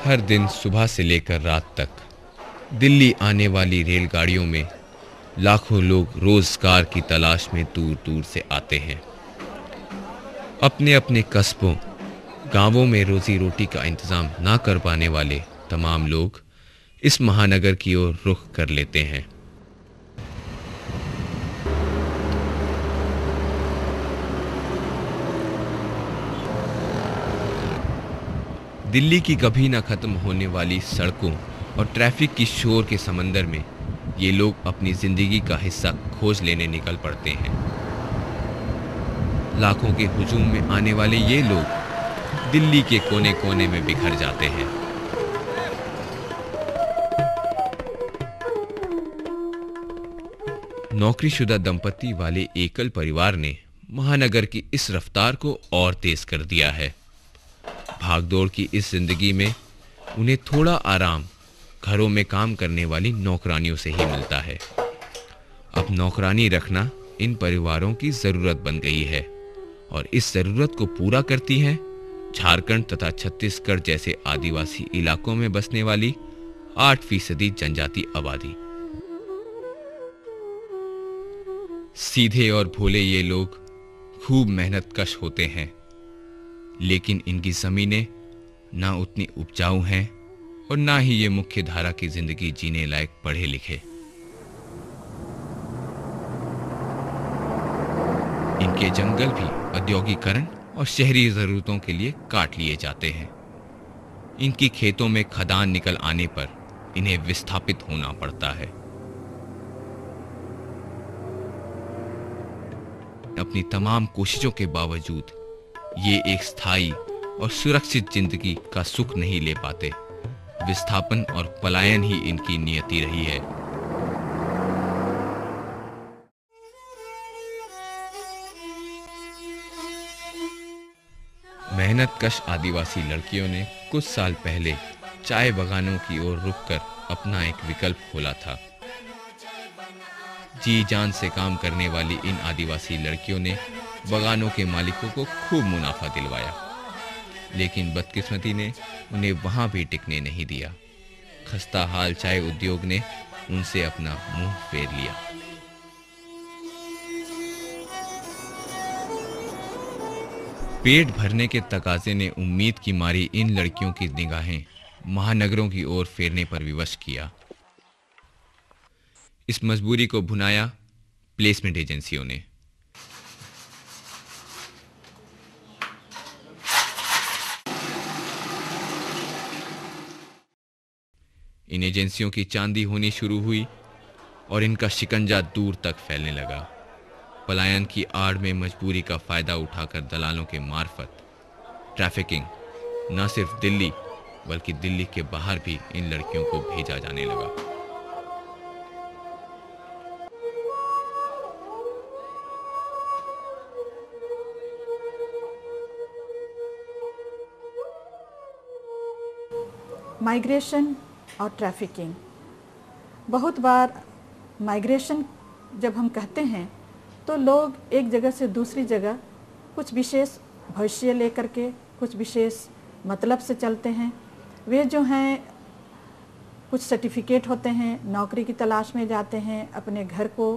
हर दिन सुबह से लेकर रात तक दिल्ली आने वाली रेलगाड़ियों में लाखों लोग रोजगार की तलाश में दूर दूर से आते हैं। अपने अपने कस्बों गांवों में रोजी रोटी का इंतजाम ना कर पाने वाले तमाम लोग इस महानगर की ओर रुख कर लेते हैं। दिल्ली की कभी ना खत्म होने वाली सड़कों और ट्रैफिक की शोर के समंदर में ये लोग अपनी जिंदगी का हिस्सा खोज लेने निकल पड़ते हैं। लाखों के हुजूम में आने वाले ये लोग दिल्ली के कोने कोने में बिखर जाते हैं। नौकरीशुदा दंपति वाले एकल परिवार ने महानगर की इस रफ्तार को और तेज कर दिया है। भागदौड़ की इस जिंदगी में उन्हें थोड़ा आराम घरों में काम करने वाली नौकरानियों से ही मिलता है। अब नौकरानी रखना इन परिवारों की जरूरत बन गई है और इस जरूरत को पूरा करती हैं झारखंड तथा छत्तीसगढ़ जैसे आदिवासी इलाकों में बसने वाली 8% जनजाति आबादी। सीधे और भोले ये लोग खूब मेहनतकश होते हैं, लेकिन इनकी जमीनें ना उतनी उपजाऊ हैं और ना ही ये मुख्य धारा की जिंदगी जीने लायक पढ़े लिखे। इनके जंगल भी औद्योगिकरण और शहरी जरूरतों के लिए काट लिए जाते हैं। इनकी खेतों में खदान निकल आने पर इन्हें विस्थापित होना पड़ता है। अपनी तमाम कोशिशों के बावजूद ये एक स्थायी और सुरक्षित जिंदगी का सुख नहीं ले पाते। विस्थापन और पलायन ही इनकी नियति रही है। मेहनतकश आदिवासी लड़कियों ने कुछ साल पहले चाय बागानों की ओर रुक कर अपना एक विकल्प खोला था। जी जान से काम करने वाली इन आदिवासी लड़कियों ने बागानों के मालिकों को खूब मुनाफा दिलवाया, लेकिन बदकिस्मती ने उन्हें वहां भी टिकने नहीं दिया। खस्ता हाल चाय उद्योग ने उनसे अपना मुंह फेर लिया। पेट भरने के तकाजे ने उम्मीद की मारी इन लड़कियों की निगाहें महानगरों की ओर फेरने पर विवश किया। इस मजबूरी को भुनाया प्लेसमेंट एजेंसियों ने। इन एजेंसियों की चांदी होनी शुरू हुई और इनका शिकंजा दूर तक फैलने लगा। पलायन की आड़ में मजबूरी का फायदा उठाकर दलालों के मार्फत ट्रैफिकिंग न सिर्फ दिल्ली बल्कि दिल्ली के बाहर भी इन लड़कियों को भेजा जाने लगा। माइग्रेशन और ट्रैफिकिंग। बहुत बार माइग्रेशन जब हम कहते हैं तो लोग एक जगह से दूसरी जगह कुछ विशेष भविष्य लेकर के कुछ विशेष मतलब से चलते हैं। वे जो हैं कुछ सर्टिफिकेट होते हैं, नौकरी की तलाश में जाते हैं, अपने घर को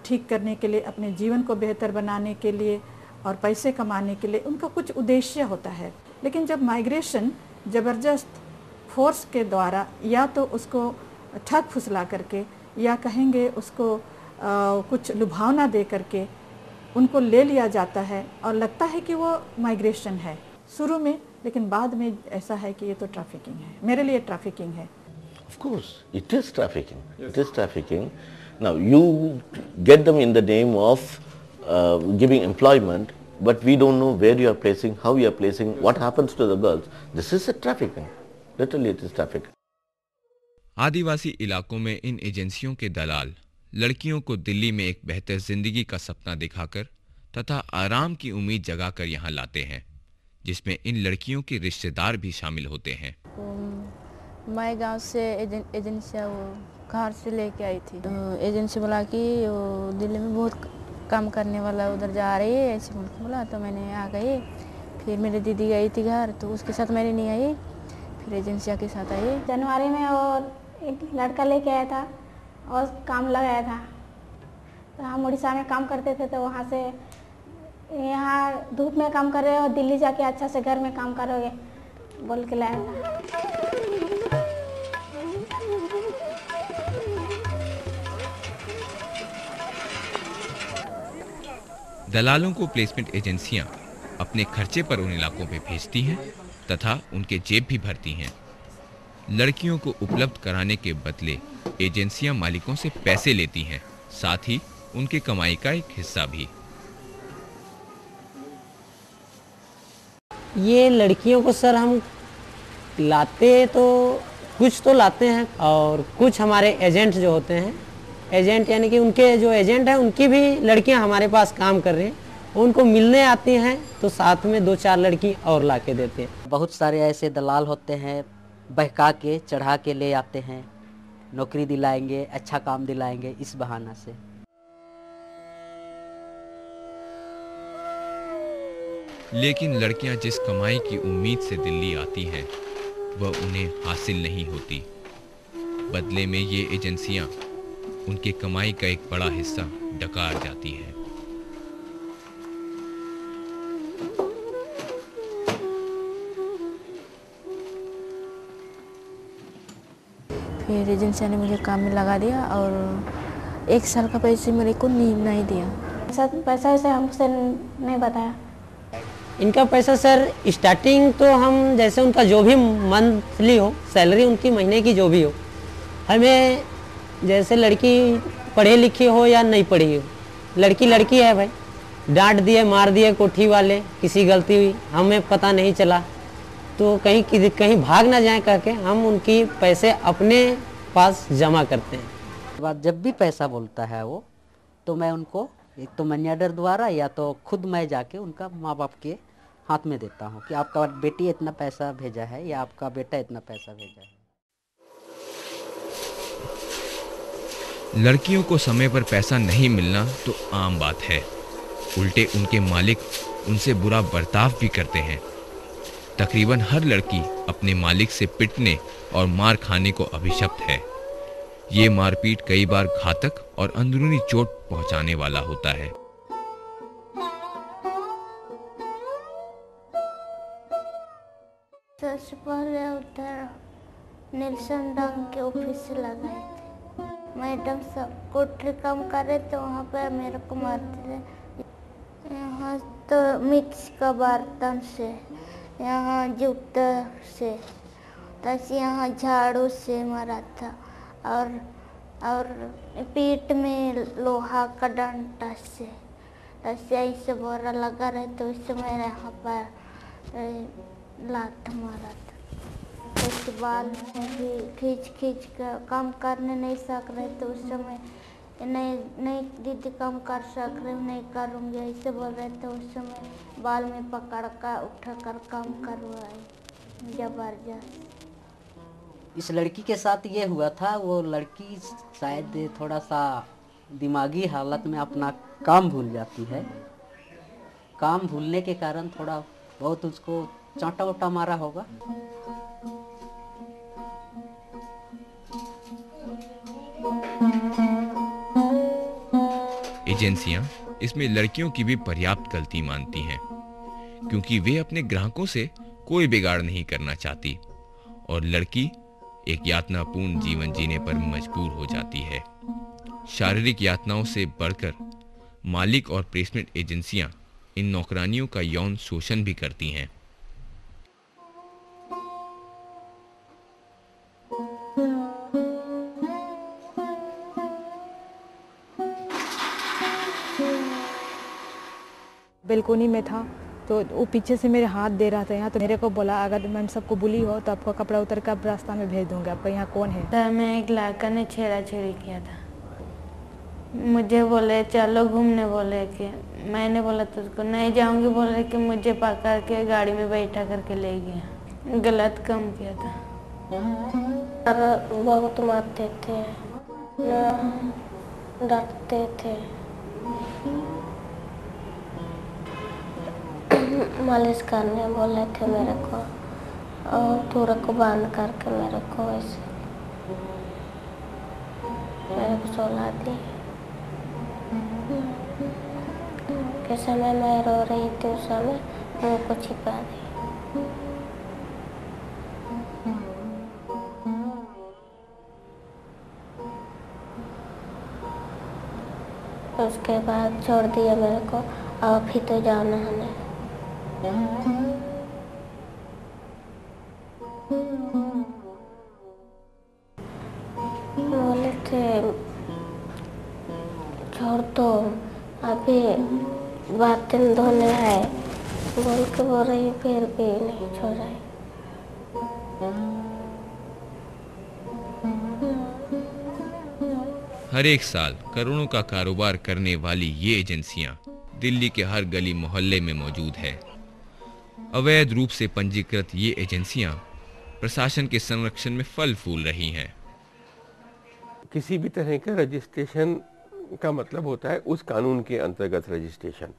ठीक करने के लिए, अपने जीवन को बेहतर बनाने के लिए और पैसे कमाने के लिए उनका कुछ उद्देश्य होता है। लेकिन जब माइग्रेशन ज़बरदस्त फोर्स के द्वारा या तो उसको ठग फुसला करके या कहेंगे उसको कुछ लुभावना दे करके उनको ले लिया जाता है और लगता है कि वो माइग्रेशन है शुरू में, लेकिन बाद में ऐसा है कि ये तो ट्रैफिकिंग है। मेरे लिए ट्रैफिकिंग है। Of course, it is trafficking. Yes. It is trafficking. Now you get them in the name of giving employment, but we don't know where you are placing, how you are placing, what happens to the girls. This is a trafficking. Literally it is trafficking. आदिवासी इलाकों में इन एजेंसियों के दलाल लड़कियों को दिल्ली में एक बेहतर जिंदगी का सपना दिखाकर तथा आराम की उम्मीद जगाकर यहाँ लाते हैं, जिसमें इन लड़कियों के रिश्तेदार भी शामिल होते हैं। मैं गांव से एजेंसी घर से लेके आई थी। एजेंसी बोला कि दिल्ली में बहुत काम करने वाला उधर जा रही है, ऐसे बोला तो मैंने आ गई। फिर मेरी दीदी गई थी घर, तो उसके साथ मैंने नहीं आई। फिर एजेंसिया के साथ आई। जनवरी में और एक लड़का लेके आया था और काम लगाया था। तो हम उड़ीसा में काम करते थे, तो वहाँ से यहाँ धूप में काम कर रहे हो, दिल्ली जाके अच्छा से घर में काम करोगे बोल के लाया था। दलालों को प्लेसमेंट एजेंसियां अपने खर्चे पर उन इलाकों में भेजती हैं तथा उनके जेब भी भरती हैं। लड़कियों को उपलब्ध कराने के बदले एजेंसियां मालिकों से पैसे लेती हैं, साथ ही उनके कमाई का एक हिस्सा भी। ये लड़कियों को सर हम लाते तो कुछ तो लाते हैं, और कुछ हमारे एजेंट जो होते हैं, एजेंट यानी कि उनके जो एजेंट हैं उनकी भी लड़कियां हमारे पास काम कर रही हैं, उनको मिलने आती हैं तो साथ में 2-4 लड़की और ला के देते हैं। बहुत सारे ऐसे दलाल होते हैं, बहका के चढ़ा के ले आते हैं, नौकरी दिलाएंगे, अच्छा काम दिलाएंगे, इस बहाना से। लेकिन लड़कियां जिस कमाई की उम्मीद से दिल्ली आती हैं वह उन्हें हासिल नहीं होती। बदले में ये एजेंसियां उनके कमाई का एक बड़ा हिस्सा डकार जाती है। फिर एजेंसिया ने मुझे काम में लगा दिया और 1 साल का पैसे मेरे को नहीं दिया। पैसा वैसे हमसे नहीं बताया। इनका पैसा सर स्टार्टिंग तो हम जैसे उनका जो भी मंथली हो सैलरी, उनकी महीने की जो भी हो, हमें जैसे लड़की पढ़े लिखी हो या नहीं पढ़ी हो, लड़की लड़की है भाई, डांट दिए मार दिए कोठी वाले, किसी गलती हुई हमें पता नहीं चला तो कहीं भाग ना जाए करके हम उनकी पैसे अपने पास जमा करते हैं। बाद जब भी पैसा बोलता है वो, तो मैं उनको एक तो मनी ऑर्डर द्वारा या तो खुद मैं जाके उनका माँ बाप के हाथ में देता हूँ कि आपका बेटी इतना पैसा भेजा है या आपका बेटा इतना पैसा भेजा है। लड़कियों को समय पर पैसा नहीं मिलना तो आम बात है, उल्टे उनके मालिक उनसे बुरा बर्ताव भी करते हैं। तकरीबन हर लड़की अपने मालिक से पिटने और मार खाने को अभिशप्त है। ये मारपीट कई बार घातक और अंदरूनी चोट पहुंचाने वाला होता है। सबसे पहले उधर नीलसन डंग के ऑफिस से लगाए थे। मैडम सब कोठरी काम कर रहे थे, वहाँ पर मेरे को मारते थे। यहाँ तो मिक्स का बर्तन से, यहाँ जूता से, तैसे यहाँ झाड़ू से मारा था और पीठ में लोहा का डंडा से, तैसे ऐसे बोरा लगा रहे तो उससे मेरे यहाँ पर लात मारा था। उसके बाद भी खींच कर काम करने नहीं सक रहे तो उस समय नहीं दीदी काम कर सक रहे, नहीं करूँगी ऐसे बोल रहे थे। उस समय बाल में पकड़ कर उठा कर काम करवाए जबरदस्त। इस लड़की के साथ ये हुआ था, वो लड़की शायद थोड़ा सा दिमागी हालत में अपना काम भूल जाती है। काम भूलने के कारण थोड़ा बहुत उसको चांटा उटा मारा होगा। एजेंसियां इसमें लड़कियों की भी पर्याप्त गलती मानती हैं, क्योंकि वे अपने ग्राहकों से कोई बिगाड़ नहीं करना चाहती और लड़की एक यातनापूर्ण जीवन जीने पर मजबूर हो जाती है। शारीरिक यातनाओं से बढ़कर मालिक और प्लेसमेंट एजेंसियां इन नौकरानियों का यौन शोषण भी करती हैं। बेलकोनी में था तो वो पीछे से मेरे हाथ दे रहा था यहाँ, तो मेरे को बोला अगर मैम सबको बुली हो तो आपको कपड़ा उतर कर रास्ता में भेज दूंगा, आपका यहाँ कौन है। तो मैं एक लड़का ने छेड़ा-छेड़ी किया था, मुझे बोले चलो घूमने, बोले कि मैंने बोला तुझको नहीं जाऊंगी, बोले कि मुझे पकड़ के गाड़ी में बैठा करके ले गया। गलत काम किया था। बहुत मारते थे, डरते थे, मालिश करने बोले थे मेरे को, और पूरा को बांध करके मेरे को ऐसे मेरे को सुला दी। के समय मैं रो रही थी उस समय मुँह को छिपा दी। उसके बाद छोड़ दिया मेरे को, अब ही तो जाना है। बोले थे छोड़ दो, अभी बर्तन धोने है बोल के बोल रही, फिर भी नहीं छोड़ रही। हर एक साल करोड़ों का कारोबार करने वाली ये एजेंसियां दिल्ली के हर गली मोहल्ले में मौजूद है। अवैध रूप से पंजीकृत ये एजेंसियां प्रशासन के संरक्षण में फल फूल रही हैं। किसी भी तरह का रजिस्ट्रेशन का मतलब होता है उस कानून के अंतर्गत रजिस्ट्रेशन।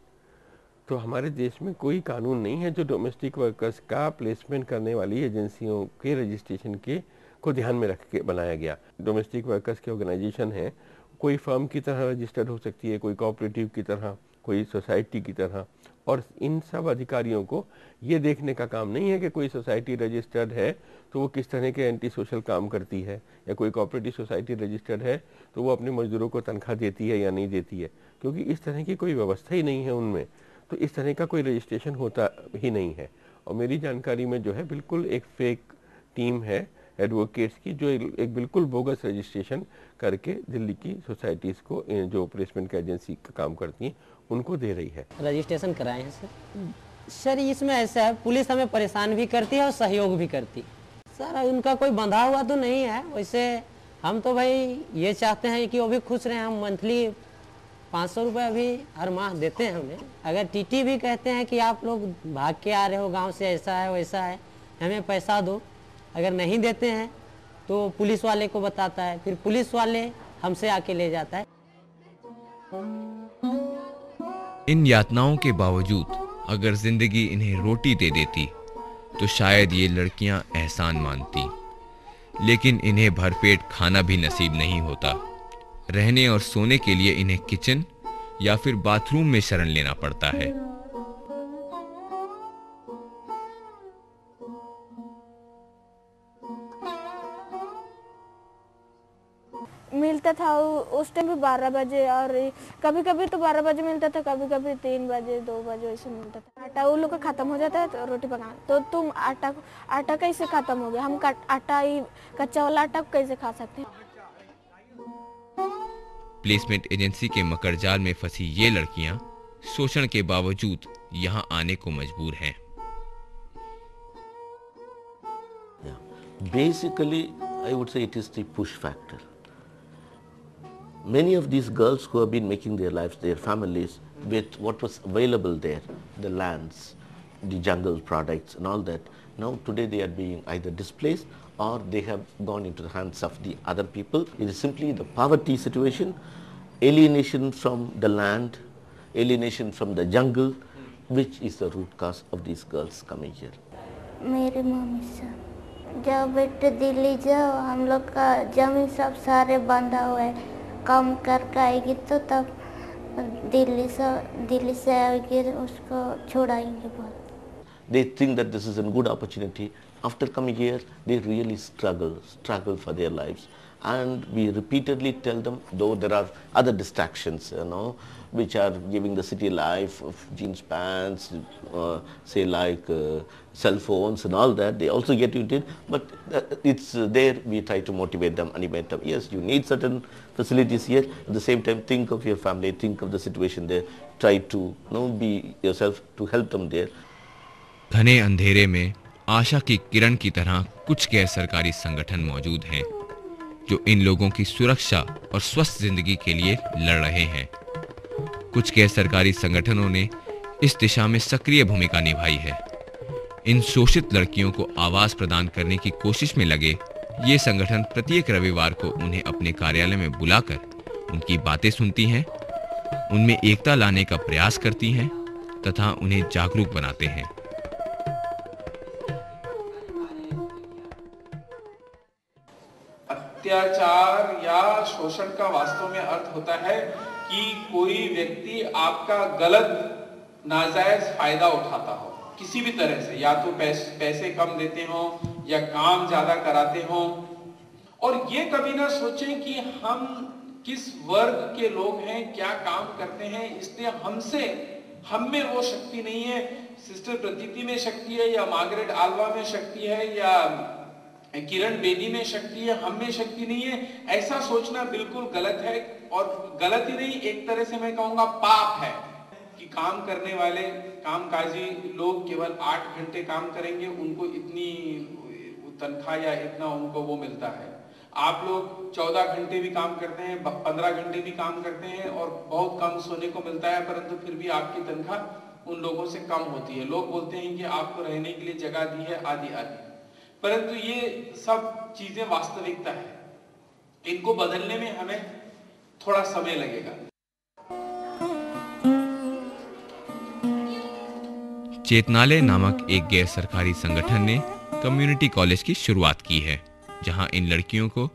तो हमारे देश में कोई कानून नहीं है जो डोमेस्टिक वर्कर्स का प्लेसमेंट करने वाली एजेंसियों के रजिस्ट्रेशन के को ध्यान में रख के बनाया गया। डोमेस्टिक वर्कर्स के ऑर्गेनाइजेशन है, कोई फर्म की तरह रजिस्टर्ड हो सकती है, कोई कोऑपरेटिव की तरह, कोई सोसाइटी की तरह। और इन सब अधिकारियों को ये देखने का काम नहीं है कि कोई सोसाइटी रजिस्टर्ड है तो वो किस तरह के एंटी सोशल काम करती है, या कोई कोऑपरेटिव सोसाइटी रजिस्टर्ड है तो वो अपने मजदूरों को तनख्वाह देती है या नहीं देती है, क्योंकि इस तरह की कोई व्यवस्था ही नहीं है उनमें। तो इस तरह का कोई रजिस्ट्रेशन होता ही नहीं है। और मेरी जानकारी में जो है बिल्कुल एक फेक टीम है एडवोकेट्स की जो एक बिल्कुल बोगस रजिस्ट्रेशन करके दिल्ली की सोसाइटीज़ को जो प्लेसमेंट की एजेंसी का काम करती हैं उनको दे रही है। रजिस्ट्रेशन कराए हैं सर इसमें ऐसा है, पुलिस हमें परेशान भी करती है और सहयोग भी करती है सर। उनका कोई बंधा हुआ तो नहीं है, वैसे हम तो भाई ये चाहते हैं कि वो भी खुश रहें। हम मंथली 500 रुपये अभी हर माह देते हैं उन्हें। अगर टीटी भी कहते हैं कि आप लोग भाग के आ रहे हो गांव से, ऐसा है वैसा है, हमें पैसा दो, अगर नहीं देते हैं तो पुलिस वाले को बताता है, फिर पुलिस वाले हमसे आके ले जाता है। इन यातनाओं के बावजूद अगर जिंदगी इन्हें रोटी दे देती तो शायद ये लड़कियां एहसान मानती, लेकिन इन्हें भरपेट खाना भी नसीब नहीं होता। रहने और सोने के लिए इन्हें किचन या फिर बाथरूम में शरण लेना पड़ता है। मिलता था उस टाइम भी 12 बजे, और कभी कभी तो 12 बजे मिलता था, कभी कभी 3 बजे 2 बजे ऐसे मिलता था। आटा उन लोग का खत्म हो जाता है तो रोटी पकाना, तो तुम आटा कैसे खत्म हो गया, हम आटा ही कच्चा वाला आटा कैसे खा सकते हैं। प्लेसमेंट एजेंसी के मकर जाल में फंसी ये लड़कियां शोषण के बावजूद यहां आने को मजबूर हैं। Basically, I would say it is the push factor. Many of these girls who have been making their lives, their families, with what was available there, the lands, the jungle products and all that, now today they are being either displaced or they have gone into the hands of the other people. It is simply the poverty situation, alienation from the land, alienation from the jungle, which is the root cause of these girls coming here. मेरी mummy से जब बेटे दिल्ली जाओ, हम लोग का जमीन सब सारे बंधा हुआ है, काम करके आएगी तो तब दिल्ली से आएगी, उसको छोड़ाएंगे बहुत। They think that this is a good opportunity. After coming here, they really struggle for their lives. And we repeatedly tell them, though there are other distractions, which are giving the city life of jeans pants, say like cell phones and all that, they also get into it, but it's there, we try to motivate them, animate them. Yes, you need certain facilities here, at the same time think of your family, think of the situation there, try to be yourself to help them there. घने अंधेरे में आशा की किरण की तरह कुछ गैर सरकारी संगठन मौजूद हैं जो इन लोगों की सुरक्षा और स्वस्थ जिंदगी के लिए लड़ रहे हैं। कुछ गैर सरकारी संगठनों ने इस दिशा में सक्रिय भूमिका निभाई है। इन शोषित लड़कियों को आवाज प्रदान करने की कोशिश में लगे ये संगठन प्रत्येक रविवार को उन्हें अपने कार्यालय में बुलाकर उनकी बातें सुनती हैं, उनमें एकता लाने का प्रयास करती हैं तथा उन्हें जागरूक बनाते हैं। अत्याचार या शोषण का वास्तव में अर्थ होता है कि कोई व्यक्ति आपका गलत नाजायज फायदा उठाता हो किसी भी तरह से, या तो पैसे कम देते हो या काम ज्यादा कराते हो, और ये कभी ना सोचें कि हम किस वर्ग के लोग हैं, क्या काम करते हैं, इसलिए हम में वो शक्ति नहीं है। सिस्टर प्रतीति में शक्ति है या मार्गरेट आल्वा में शक्ति है या किरण बेदी में शक्ति है, हम में शक्ति नहीं है, ऐसा सोचना बिल्कुल गलत है। और गलत ही नहीं, एक तरह से मैं कहूंगा पाप है कि काम करने वाले कामकाजी लोग केवल 8 घंटे काम करेंगे, उनको इतनी तनख्वाह या इतना उनको वो मिलता है। आप लोग 14 घंटे भी काम करते हैं, 15 घंटे भी काम करते हैं और बहुत कम सोने को मिलता है, परंतु फिर भी आपकी तनख्वाह उन लोगों से कम होती है। लोग बोलते हैं कि आपको रहने के लिए जगह दी है, आदि आदि, परंतु ये सब चीजें वास्तविकता है। इनको बदलने में हमें थोड़ा समय लगेगा। चेतनालय नामक एक गैर सरकारी संगठन ने कम्युनिटी कॉलेज की शुरुआत की है, जहां इन लड़कियों को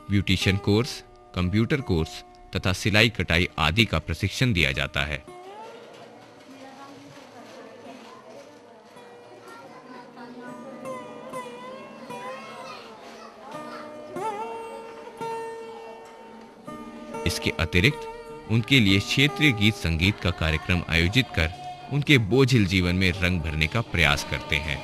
ब्यूटिशियन कोर्स, कंप्यूटर कोर्स तथा सिलाई कटाई आदि का प्रशिक्षण दिया जाता है। इसके अतिरिक्त उनके लिए क्षेत्रीय गीत संगीत का कार्यक्रम आयोजित कर उनके बोझिल जीवन में रंग भरने का प्रयास करते हैं।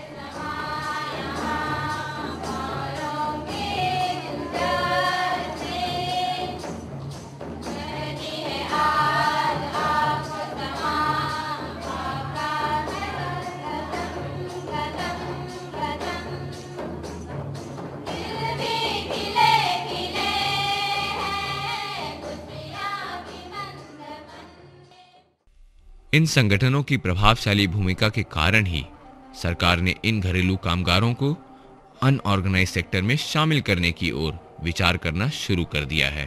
इन संगठनों की प्रभावशाली भूमिका के कारण ही सरकार ने इन घरेलू कामगारों को अनऑर्गेनाइज्ड सेक्टर में शामिल करने की ओर विचार करना शुरू कर दिया है।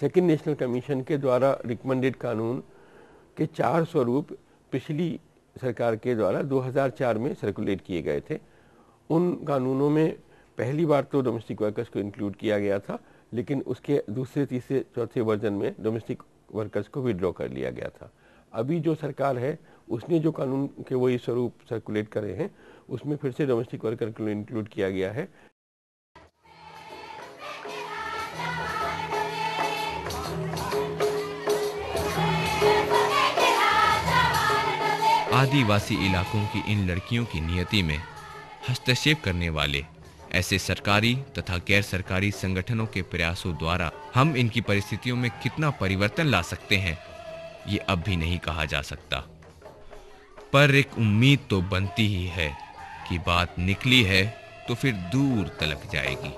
सेकंड नेशनल कमीशन के द्वारा रिकमेंडेड कानून के 4 स्वरूप पिछली सरकार के द्वारा 2004 में सर्कुलेट किए गए थे। उन कानूनों में पहली बार तो डोमेस्टिक वर्कर्स को इंक्लूड किया गया था, लेकिन उसके दूसरे, तीसरे, चौथे वर्जन में डोमेस्टिक वर्कर्स को विड्रॉ कर लिया गया था। अभी जो सरकार है उसने जो कानून के वही स्वरूप सर्कुलेट करे हैं, उसमें फिर से डोमेस्टिक वर्कर को इंक्लूड किया गया है। आदिवासी इलाकों की इन लड़कियों की नियति में हस्तक्षेप करने वाले ऐसे सरकारी तथा गैर सरकारी संगठनों के प्रयासों द्वारा हम इनकी परिस्थितियों में कितना परिवर्तन ला सकते हैं, ये अब भी नहीं कहा जा सकता। पर एक उम्मीद तो बनती ही है कि बात निकली है तो फिर दूर तलक जाएगी।